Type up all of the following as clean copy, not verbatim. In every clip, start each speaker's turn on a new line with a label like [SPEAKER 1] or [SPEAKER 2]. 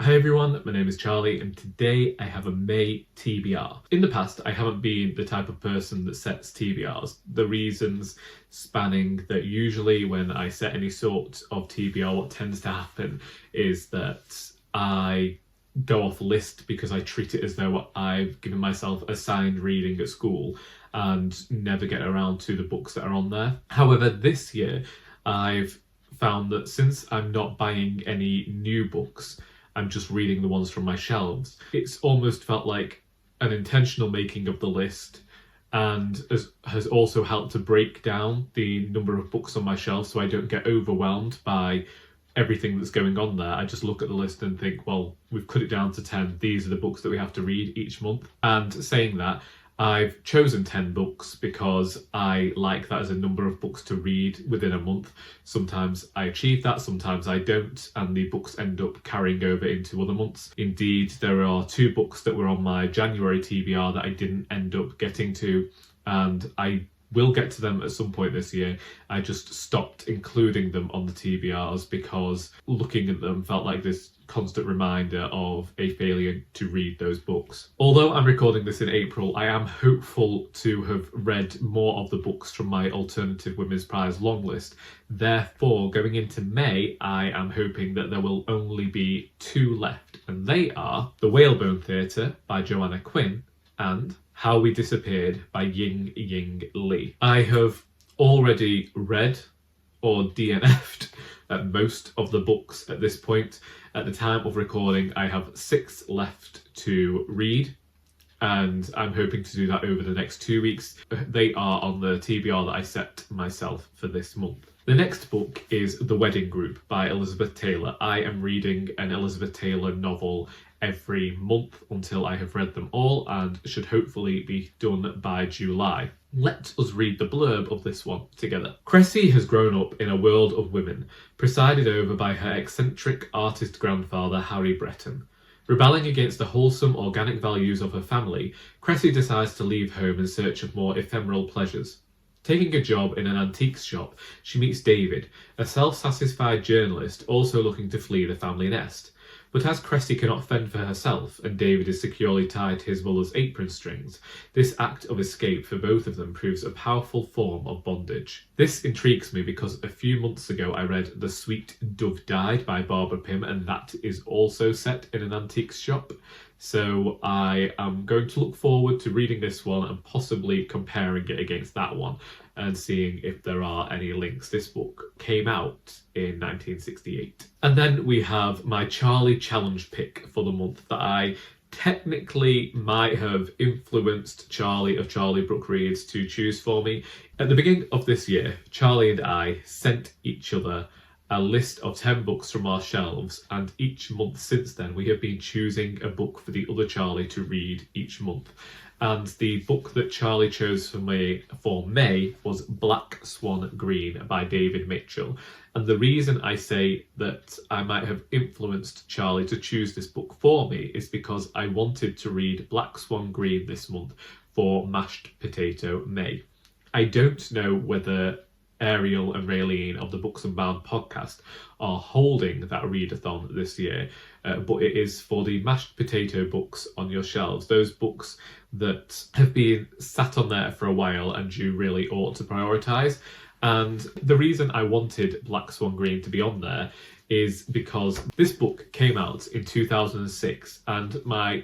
[SPEAKER 1] Hi everyone, my name is Charlie and today I have a May TBR. In the past, I haven't been the type of person that sets TBRs. The reasons spanning that usually when I set any sort of TBR, what tends to happen is that I go off list because I treat it as though I've given myself assigned reading at school and never get around to the books that are on there. However, this year I've found that since I'm not buying any new books, I'm just reading the ones from my shelves. It's almost felt like an intentional making of the list and has also helped to break down the number of books on my shelf so I don't get overwhelmed by everything that's going on there. I just look at the list and think, well, we've cut it down to 10. These are the books that we have to read each month. And saying that, I've chosen 10 books because I like that as a number of books to read within a month. Sometimes I achieve that, sometimes I don't, and the books end up carrying over into other months. Indeed, there are 2 books that were on my January TBR that I didn't end up getting to, and I will get to them at some point this year. I just stopped including them on the TBRs because looking at them felt like this constant reminder of a failure to read those books. Although I'm recording this in April, I am hopeful to have read more of the books from my Alternative Women's Prize long list. Therefore, going into May, I am hoping that there will only be 2 left, and they are The Whalebone Theatre by Joanna Quinn and How We Disappeared by Jing-Jing Lee. I have already read or DNF'd most of the books at this point. At the time of recording, I have 6 left to read, and I'm hoping to do that over the next 2 weeks. They are on the TBR that I set myself for this month. The next book is The Wedding Group by Elizabeth Taylor. I am reading an Elizabeth Taylor novel every month until I have read them all and should hopefully be done by July. Let us read the blurb of this one together. Cressy has grown up in a world of women, presided over by her eccentric artist grandfather Harry Breton. Rebelling against the wholesome organic values of her family, Cressy decides to leave home in search of more ephemeral pleasures. Taking a job in an antiques shop, she meets David, a self-satisfied journalist also looking to flee the family nest. But as Cressy cannot fend for herself and David is securely tied to his mother's apron strings, this act of escape for both of them proves a powerful form of bondage. This intrigues me because a few months ago I read The Sweet Dove Died by Barbara Pym, and that is also set in an antiques shop. So I am going to look forward to reading this one and possibly comparing it against that one and seeing if there are any links. This book came out in 1968. And then we have my Charlie challenge pick for the month that I technically might have influenced Charlie of Charlie Brooke Reads to choose for me. At the beginning of this year, Charlie and I sent each other a list of 10 books from our shelves, and each month since then we have been choosing a book for the other Charlie to read each month. And the book that Charlie chose for me for May was Black Swan Green by David Mitchell. And the reason I say that I might have influenced Charlie to choose this book for me is because I wanted to read Black Swan Green this month for Mashed Potato May. I don't know whether Ariel and Raylene of the Books Unbound podcast are holding that readathon this year, but it is for the mashed potato books on your shelves, those books that have been sat on there for a while and you really ought to prioritise. And the reason I wanted Black Swan Green to be on there is because this book came out in 2006, and my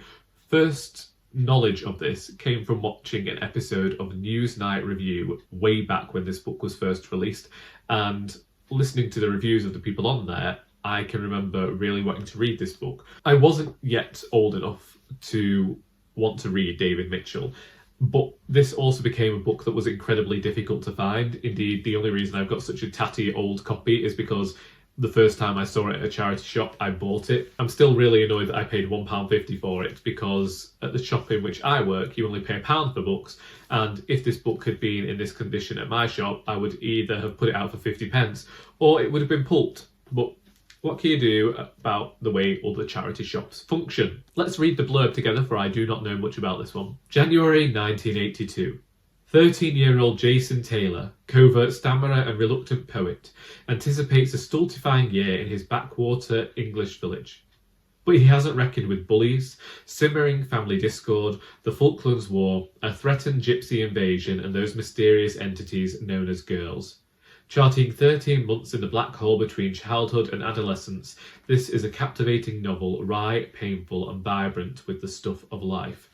[SPEAKER 1] first knowledge of this came from watching an episode of Newsnight Review way back when this book was first released, and listening to the reviews of the people on there, I can remember really wanting to read this book. I wasn't yet old enough to want to read David Mitchell, but this also became a book that was incredibly difficult to find. Indeed, the only reason I've got such a tatty old copy is because the first time I saw it at a charity shop, I bought it. I'm still really annoyed that I paid £1.50 for it, because at the shop in which I work, you only pay £1 for books. And if this book had been in this condition at my shop, I would either have put it out for 50p or it would have been pulped. But what can you do about the way other charity shops function? Let's read the blurb together, for I do not know much about this one. January 1982. 13-year-old Jason Taylor, covert stammerer and reluctant poet, anticipates a stultifying year in his backwater English village. But he hasn't reckoned with bullies, simmering family discord, the Falklands War, a threatened gypsy invasion, and those mysterious entities known as girls. Charting 13 months in the black hole between childhood and adolescence, this is a captivating novel, wry, painful, and vibrant with the stuff of life.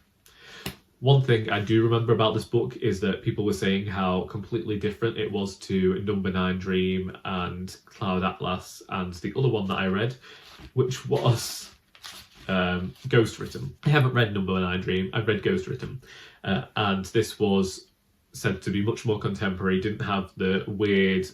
[SPEAKER 1] One thing I do remember about this book is that people were saying how completely different it was to Number 9 Dream and Cloud Atlas and the other one that I read, which was Ghost Written. I haven't read Number 9 Dream, I've read Ghost Written, and this was said to be much more contemporary, didn't have the weird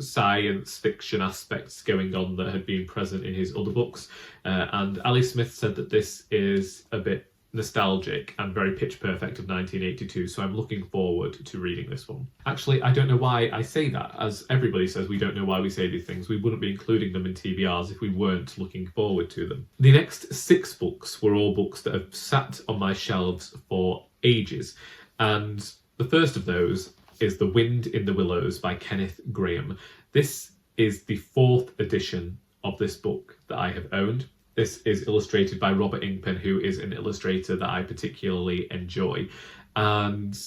[SPEAKER 1] science fiction aspects going on that had been present in his other books, and Ali Smith said that this is a bit nostalgic and very pitch perfect of 1982, so I'm looking forward to reading this one. Actually, I don't know why I say that. As everybody says, we don't know why we say these things. We wouldn't be including them in TBRs if we weren't looking forward to them. The next 6 books were all books that have sat on my shelves for ages, and the first of those is The Wind in the Willows by Kenneth Graham. This is the 4th edition of this book that I have owned. This is illustrated by Robert Ingpen, who is an illustrator that I particularly enjoy. And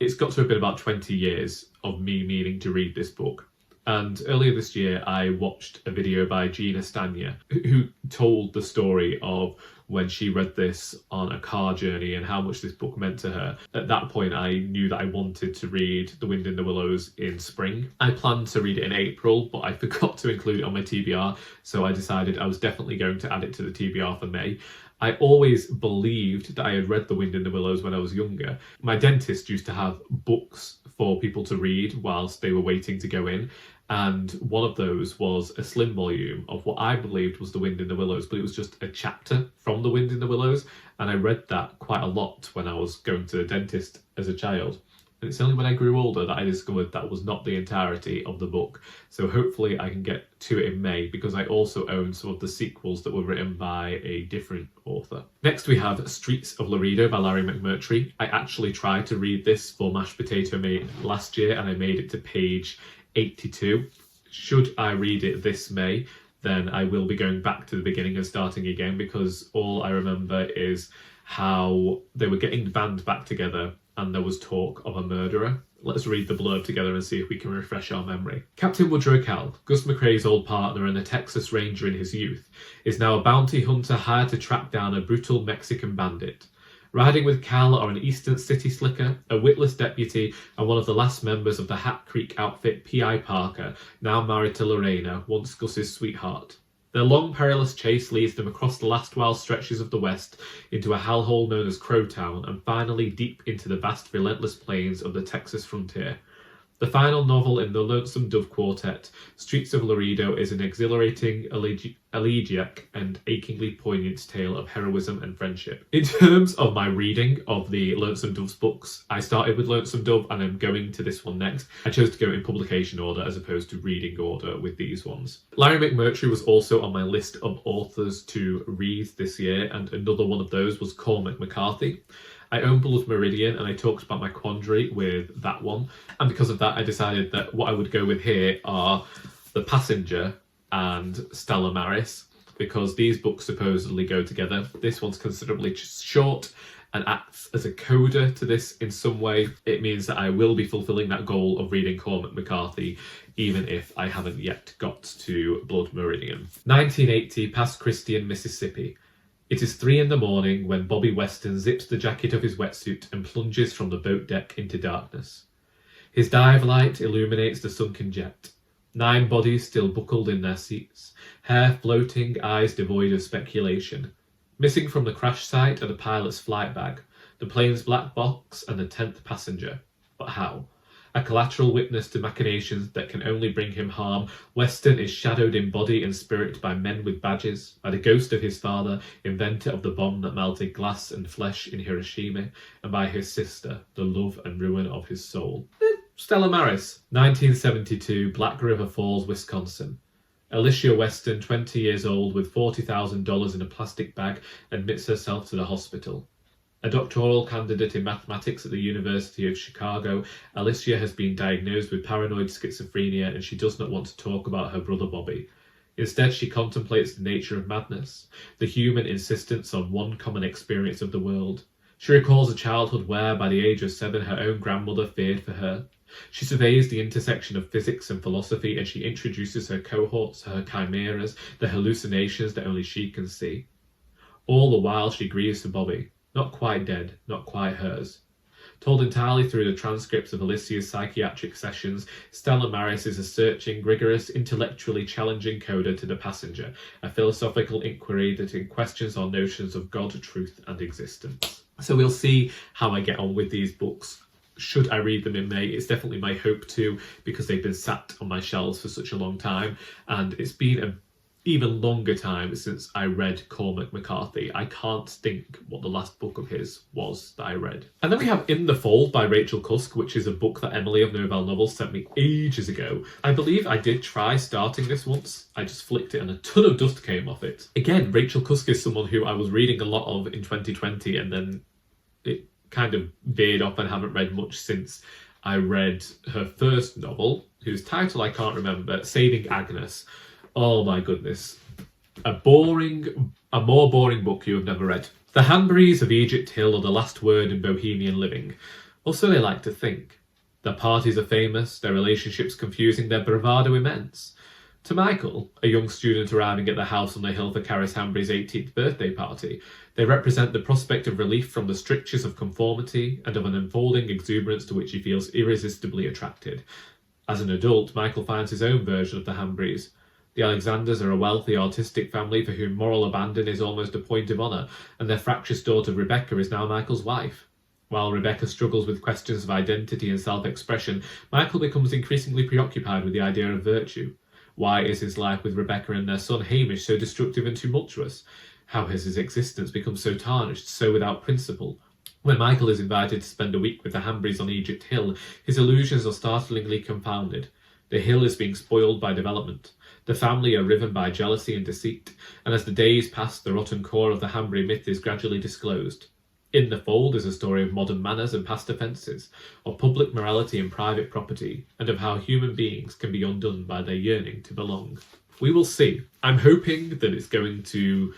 [SPEAKER 1] it's got to have been about 20 years of me meaning to read this book. And earlier this year, I watched a video by Gina Stania, who told the story of when she read this on a car journey and how much this book meant to her. At that point, I knew that I wanted to read The Wind in the Willows in spring. I planned to read it in April, but I forgot to include it on my TBR, so I decided I was definitely going to add it to the TBR for May. I always believed that I had read The Wind in the Willows when I was younger. My dentist used to have books for people to read whilst they were waiting to go in, and one of those was a slim volume of what I believed was The Wind in the Willows, but it was just a chapter from The Wind in the Willows, and I read that quite a lot when I was going to the dentist as a child. And it's only when I grew older that I discovered that was not the entirety of the book. So hopefully I can get to it in May, because I also own some of the sequels that were written by a different author. Next we have Streets of Laredo by Larry McMurtry. I actually tried to read this for Mashed Potato Mate last year, and I made it to page 82. Should I read it this May, then I will be going back to the beginning and starting again, because all I remember is how they were getting the band back together and there was talk of a murderer. Let's read the blurb together and see if we can refresh our memory. Captain Woodrow Cal, Gus McCrae's old partner and a Texas Ranger in his youth, is now a bounty hunter hired to track down a brutal Mexican bandit. Riding with Cal are an Eastern City slicker, a witless deputy, and one of the last members of the Hat Creek outfit, P.I. Parker, now married to Lorena, once Gus's sweetheart. Their long, perilous chase leads them across the last wild stretches of the West into a hellhole known as Crowtown, and finally deep into the vast, relentless plains of the Texas frontier. The final novel in the Lonesome Dove Quartet, Streets of Laredo, is an exhilarating, elegiac, and achingly poignant tale of heroism and friendship. In terms of my reading of the Lonesome Dove's books, I started with Lonesome Dove and I'm going to this one next. I chose to go in publication order as opposed to reading order with these ones. Larry McMurtry was also on my list of authors to read this year, and another one of those was Cormac McCarthy. I own Blood Meridian and I talked about my quandary with that one, and because of that I decided that what I would go with here are The Passenger and Stella Maris, because these books supposedly go together. This one's considerably short and acts as a coda to this in some way. It means that I will be fulfilling that goal of reading Cormac McCarthy, even if I haven't yet got to Blood Meridian. 1980, past Christian, Mississippi. It is 3 a.m. when Bobby Weston zips the jacket of his wetsuit and plunges from the boat deck into darkness. His dive light illuminates the sunken jet. 9 bodies still buckled in their seats, hair floating, eyes devoid of speculation. Missing from the crash site are the pilot's flight bag, the plane's black box, and the 10th passenger. But how? A collateral witness to machinations that can only bring him harm, Weston is shadowed in body and spirit by men with badges, by the ghost of his father, inventor of the bomb that melted glass and flesh in Hiroshima, and by his sister, the love and ruin of his soul. Stella Maris. 1972, Black River Falls, Wisconsin. Alicia Weston, 20 years old, with $40,000 in a plastic bag, admits herself to the hospital. A doctoral candidate in mathematics at the University of Chicago, Alicia has been diagnosed with paranoid schizophrenia and she does not want to talk about her brother Bobby. Instead, she contemplates the nature of madness, the human insistence on one common experience of the world. She recalls a childhood where, by the age of 7, her own grandmother feared for her. She surveys the intersection of physics and philosophy, and she introduces her cohorts, her chimeras, the hallucinations that only she can see. All the while she grieves for Bobby, not quite dead, not quite hers. Told entirely through the transcripts of Alicia's psychiatric sessions, Stella Maris is a searching, rigorous, intellectually challenging coda to the passenger, a philosophical inquiry that questions our notions of God, truth, and existence. So we'll see how I get on with these books. Should I read them in May? It's definitely my hope to, because they've been sat on my shelves for such a long time, and it's been an even longer time since I read Cormac McCarthy. I can't think what the last book of his was that I read. And then we have In the Fold by Rachel Cusk, which is a book that Emily of Novell Novels sent me ages ago. I believe I did try starting this once. I just flicked it and a ton of dust came off it. Again, Rachel Cusk is someone who I was reading a lot of in 2020, and then it kind of veered off and haven't read much since I read her first novel, whose title I can't remember, Saving Agnes. Oh my goodness. A more boring book you have never read. The Hanburys of Egypt Hill are the last word in bohemian living. Or so they like to think. Their parties are famous, their relationships confusing, their bravado immense. To Michael, a young student arriving at the house on the hill for Caris Hanbury's 18th birthday party, they represent the prospect of relief from the strictures of conformity and of an unfolding exuberance to which he feels irresistibly attracted. As an adult, Michael finds his own version of the Hanburys. The Alexanders are a wealthy, artistic family for whom moral abandon is almost a point of honour, and their fractious daughter Rebecca is now Michael's wife. While Rebecca struggles with questions of identity and self-expression, Michael becomes increasingly preoccupied with the idea of virtue. Why is his life with Rebecca and their son Hamish so destructive and tumultuous? How has his existence become so tarnished, so without principle? When Michael is invited to spend a week with the Hanburys on Egypt Hill, his illusions are startlingly confounded. The hill is being spoiled by development. The family are riven by jealousy and deceit, and as the days pass, the rotten core of the Hanbury myth is gradually disclosed. In the Fold is a story of modern manners and past offences, of public morality and private property, and of how human beings can be undone by their yearning to belong. We will see. I'm hoping that it's going to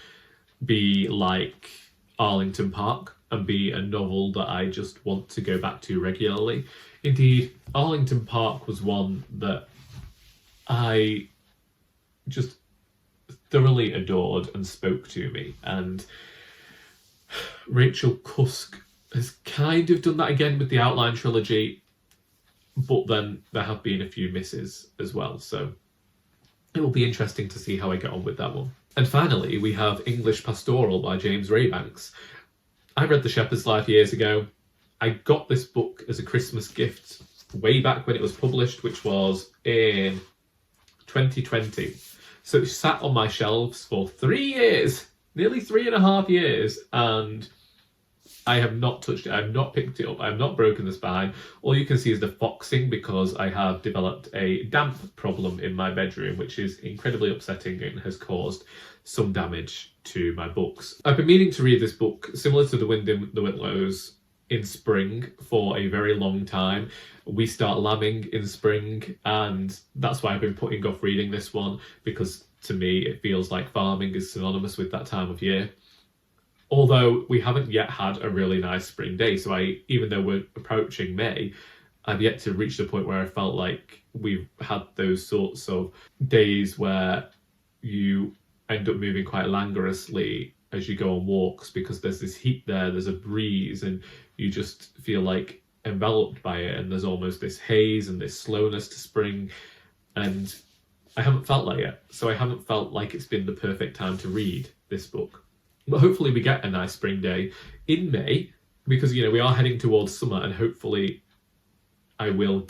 [SPEAKER 1] be like Arlington Park and be a novel that I just want to go back to regularly. Indeed, Arlington Park was one that I just thoroughly adored and spoke to me, and Rachel Cusk has kind of done that again with the Outline trilogy, but then there have been a few misses as well, so it will be interesting to see how I get on with that one. And finally, we have English Pastoral by James Rebanks. I read The Shepherd's Life years ago. I got this book as a Christmas gift way back when it was published, which was in 2020. So it sat on my shelves for 3 years, nearly 3.5 years, and I have not touched it. I have not picked it up. I have not broken the spine. All you can see is the foxing because I have developed a damp problem in my bedroom, which is incredibly upsetting and has caused some damage to my books. I've been meaning to read this book, similar to The Wind in the Willows, in spring for a very long time. We start lambing in spring, and that's why I've been putting off reading this one, because to me it feels like farming is synonymous with that time of year. Although we haven't yet had a really nice spring day, so even though we're approaching May, I've yet to reach the point where I felt like we've had those sorts of days where you end up moving quite languorously as you go on walks, because there's this heat there's a breeze, and you just feel like enveloped by it, and there's almost this haze and this slowness to spring, and I haven't felt that yet. So I haven't felt like it's been the perfect time to read this book. But hopefully we get a nice spring day in May, because, we are heading towards summer, and hopefully I will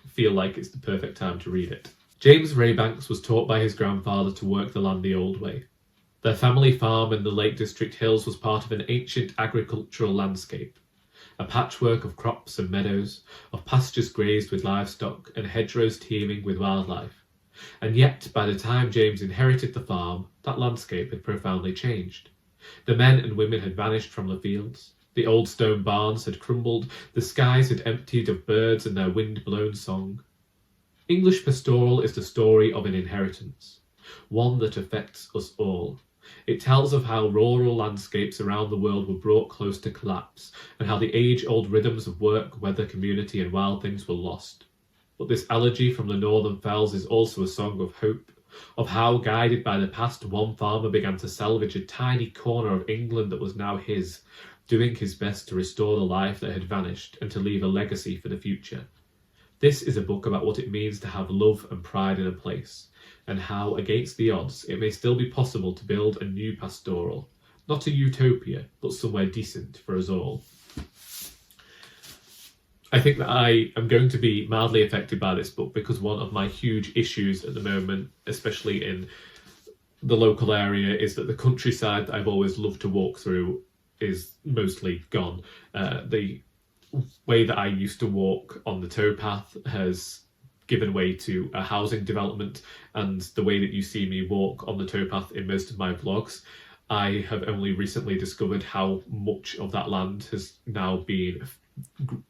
[SPEAKER 1] feel like it's the perfect time to read it. James Rebanks was taught by his grandfather to work the land the old way. Their family farm in the Lake District Hills was part of an ancient agricultural landscape, a patchwork of crops and meadows, of pastures grazed with livestock and hedgerows teeming with wildlife. And yet, by the time James inherited the farm, that landscape had profoundly changed. The men and women had vanished from the fields. The old stone barns had crumbled. The skies had emptied of birds and their wind-blown song. English Pastoral is the story of an inheritance. one that affects us all. It tells of how rural landscapes around the world were brought close to collapse, and how the age-old rhythms of work, weather, community, and wild things were lost. But this elegy from the northern fells is also a song of hope, of how, guided by the past, one farmer began to salvage a tiny corner of England that was now his, doing his best to restore the life that had vanished and to leave a legacy for the future. This is a book about what it means to have love and pride in a place, and how, against the odds, it may still be possible to build a new pastoral. Not a utopia, but somewhere decent for us all. I think that I am going to be mildly affected by this book because one of my huge issues at the moment, especially in the local area, is that the countryside that I've always loved to walk through is mostly gone. The way that I used to walk on the towpath has given way to a housing development, and the way that you see me walk on the towpath in most of my vlogs, I have only recently discovered how much of that land has now been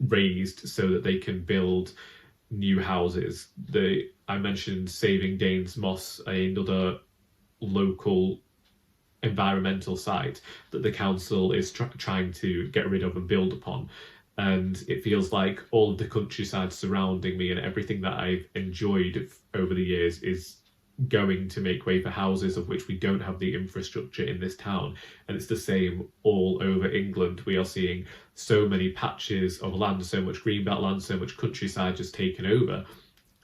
[SPEAKER 1] raised so that they can build new houses. I mentioned Saving Danes Moss, another local environmental site that the council is trying to get rid of and build upon. And it feels like all of the countryside surrounding me and everything that I've enjoyed over the years is going to make way for houses of which we don't have the infrastructure in this town. And it's the same all over England. We are seeing so many patches of land, so much greenbelt land, so much countryside just taken over.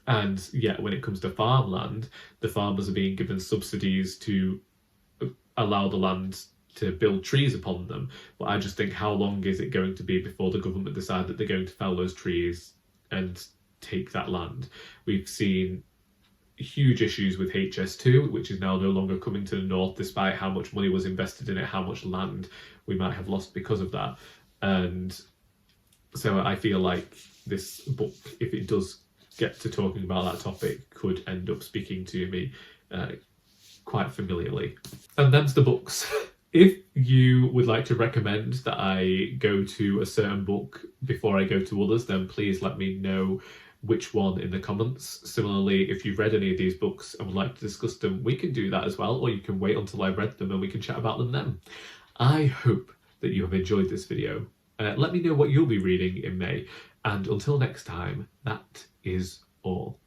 [SPEAKER 1] And yet when it comes to farmland, the farmers are being given subsidies to allow the land to build trees upon them. But I just think, how long is it going to be before the government decide that they're going to fell those trees and take that land? We've seen huge issues with HS2, which is now no longer coming to the north, despite how much money was invested in it, how much land we might have lost because of that. And so I feel like this book, if it does get to talking about that topic, could end up speaking to me quite familiarly. And them's the books. If you would like to recommend that I go to a certain book before I go to others, then please let me know which one in the comments. Similarly, if you've read any of these books and would like to discuss them, we can do that as well, or you can wait until I've read them and we can chat about them then. I hope that you have enjoyed this video. Let me know what you'll be reading in May, and until next time, that is all.